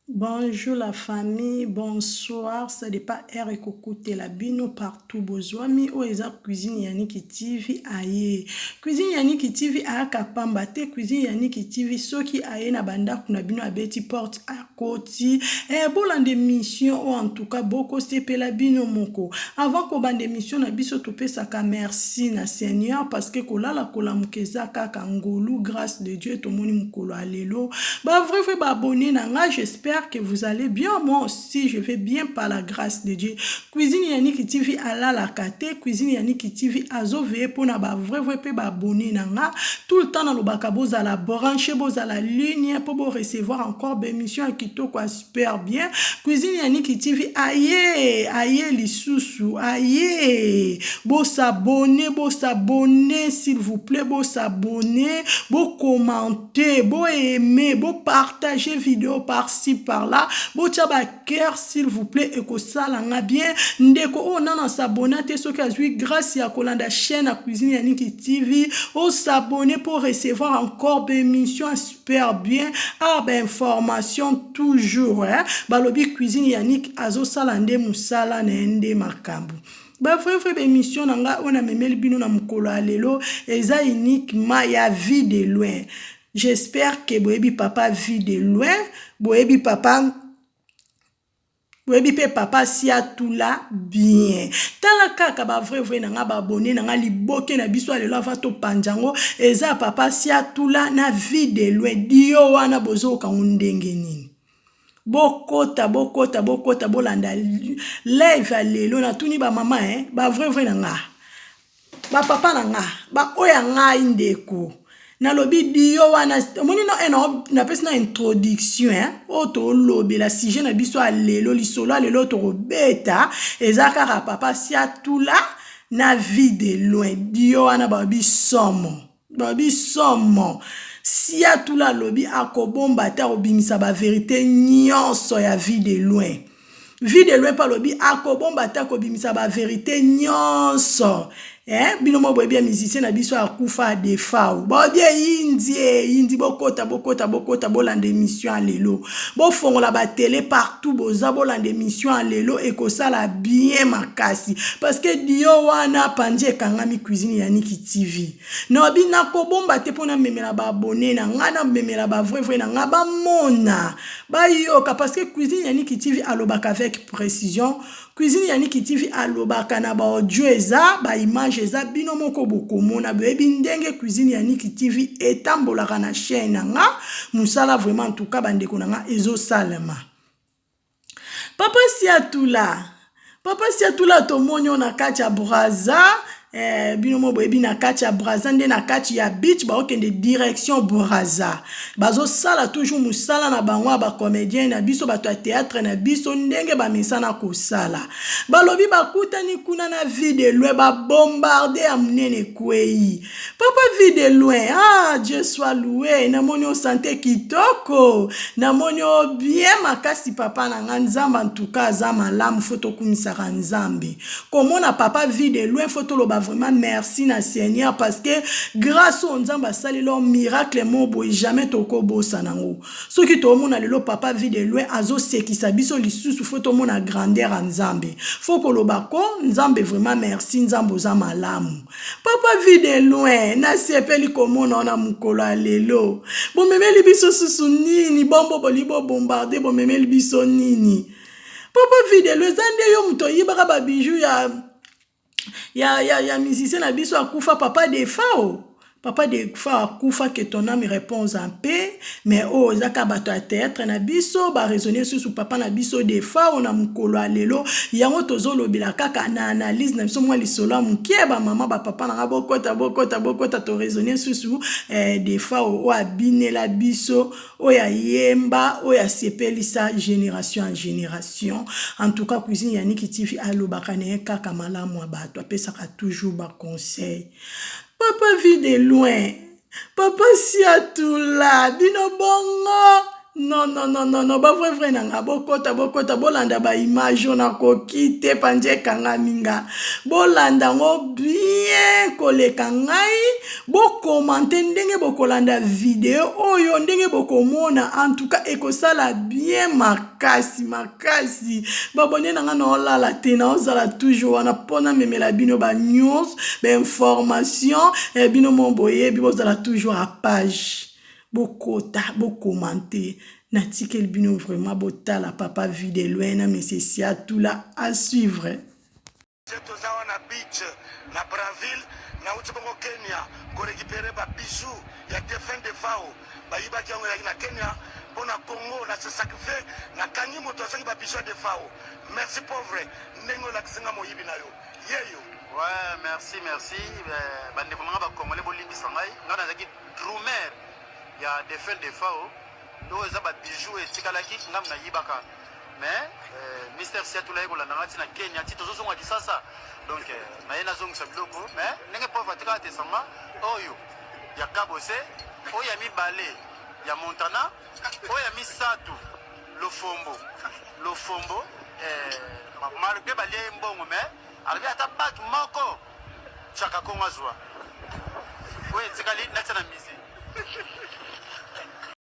Bonjour la famille, bonsoir, ça dépend air et cocotte la bino partout besoin mi o eza cuisine Yannick TV aye. Cuisine Yannick TV aka pamba te cuisine Yannick TV soki aye na banda kuna bino abeti porte à côté. Bolande mission ou en tout cas boko sepe la bino moko. Avant ko bande mission na biso topé saka merci na Seigneur parce que kolala kolamukeza kaka ngolu grâce de Dieu to moni mukolo alelo. Bah vrai ba abonné na nga, j'espère que vous allez bien. Moi aussi, je vais bien par la grâce de Dieu. Cuisine Yannick TV ala la kate, cuisine Yannick TV azo veye pour na ba vrai pe ba abonné na nga. Tout le temps dans le bakabo za la branche, boza la ligne pour recevoir encore des émissions qui to quoi super bien. Cuisine Yannick TV aye lisusu aye. Bo s'abonner s'il vous plaît, bo s'abonner, bo commenter, bo aimer, bo partager vidéo par-ci par-là, bo tchaba cœur s'il vous plaît et que ça l'a bien ndeko on a s'abonner te so kazui grâce à kolanda chaîne à cuisine Yannick TV o s'abonner pour recevoir encore des émissions super bien information toujours balobi cuisine Yannick azo salande musala na ende makambu. Ba vrai émission nanga on a memeli bino na mukolo alelo eza uniquement ya vie de loin. J'espère que boyebi papa vit de loin, boyebi papa si a tout là bien. Tala kaka ba vrai nanga ba abonné nanga liboke na biso alelo avant to panjango eza papa si a tout là na vie de loin. Dio wana bozo ka ndenge nini. Bokota bolanda live alelo na tuni ba mama ba vrai nanga. Ba papa nanga ba oya ngai ndeko. Na lobi dio wana moni no na pesi na introduction o to lobi la sujet na biso alelo lisolo alelo to beta ezaka papa si atula na vie de loin dio wana ba bisomo si atula lobi akobomba ta obimisa ba vérité nyonso ya vie de loin. Vie de loin pa lobi akobomba ta kobimisa ba vérité nyonso. Bino mo boye bien musicien na biso akufa defa bo bien indi bokota bolanda émission alelo bo fongola ba télé partout boza bolanda émission alelo et ko sala bien makasi parce que dio wana panje kangami cuisine Yannick TV no bina ko bomba te pona memela ba abonné na ngana memela ba vrai na ngaba mona ba yoka parce que cuisine Yannick TV alobaka avec précision. Cuisine Yannick TV alobaka na ba audio eza ba image eza bino moko bokomona bebi ndenge cuisine Yannick TV etambolaka na chaîne nga musala vraiment en tout cas bandeko na nga ezo salama. Papa si atula to monyo na kati ya braza bino mo boyebi na kati ya braza nde na kati ya beach ba okende direction braza bazo sala toujours musala na bango ba comédien na biso bato ya théâtre na biso ndenge ba misana ko sala balobi bakutani kuna na vie de loin ba bombarder ya munene kwei papa vie de loin Dieu soit loué na monyo santé kitoko na monyo bien makasi papa na nga nzamba en tout cas za malamu photo kumisaka nzambe komona papa vie de loin photo loba vraiment merci na Seigneur parce que grâce au nzamba sali lo miracle mo boy jamais toko bosa nango soki to mona lelo papa vie de loin azo sekisa biso lisusu photo mona grandeur en nzambe foko loba ko nzambe vraiment merci nzambo za malamu papa vie de loin na sepeli komona na mukolo alelo bomemeli biso susu nini bombo bolibo bombarder bomemeli biso nini papa vie de loin zande yo muto yibaka ba bijou ya musicien na biso akufa papa de fao papa de fa akufa que ton âme réponse en paix mais zaka bato ya théâtre na biso ba raisonner sur papa na biso de fa on a mukolo alelo yango tozolo bila kaka na analyse na biso mwa lisolo mukie ba mama ba papa na bokota to raisonner sur de fa o abinela biso o ya yemba o ya sepelisa génération en génération en tout cas cuisine Yannick TV alobaka ne kaka malamu bato apesaka toujours ba conseil. Papa vit de loin. Papa si atula. Bino bongo. Non, non, non, non, non, ba vrai nanga, bokota, bolanda ba image na koki te panje kanga minga. Bolanda ngo bien koleka ngai, bo commenter ndenge bokolanda video oyo ndenge bokomona en tout cas ekosala bien makasi makasi. Babone nanga na olala te na ozala toujours wana pona memela bino ba news, ba information, bino momboye bi bozala toujours à page. Bokota, commenter. Natikeli bino vraiment botala papa vide loin mais c'est ça tout là à suivre. Tozawa na beach na Braville na utibongo Kenya ko récupérer ba bijoux ya défunt de Fao ba yiba ki yango na Kenya pona Congo na se sacrifier na kangi moto asangi ba bijoux de Fao. Merci pauvre ndengo la kisinga moyibi na yo yeyo. Ouais, merci bande komanga ba Congolais bolimbi sangai ngana zaki drumer ya défunt de Fao do eza ba bijoux etikalaki ngam na yibaka. Mais Mister Siatula eko la nangati na Kenya ti tozo zonga kisasa donc na yena zonga sabiloko mais nenge pauvre tika te sama oyo ya Kabose oyo ya mibale ya Montana oyo ya misatu lofombo malgré balie mbongo mais arbi ata batu moko chaka konga zwa oyo tikali na tana misi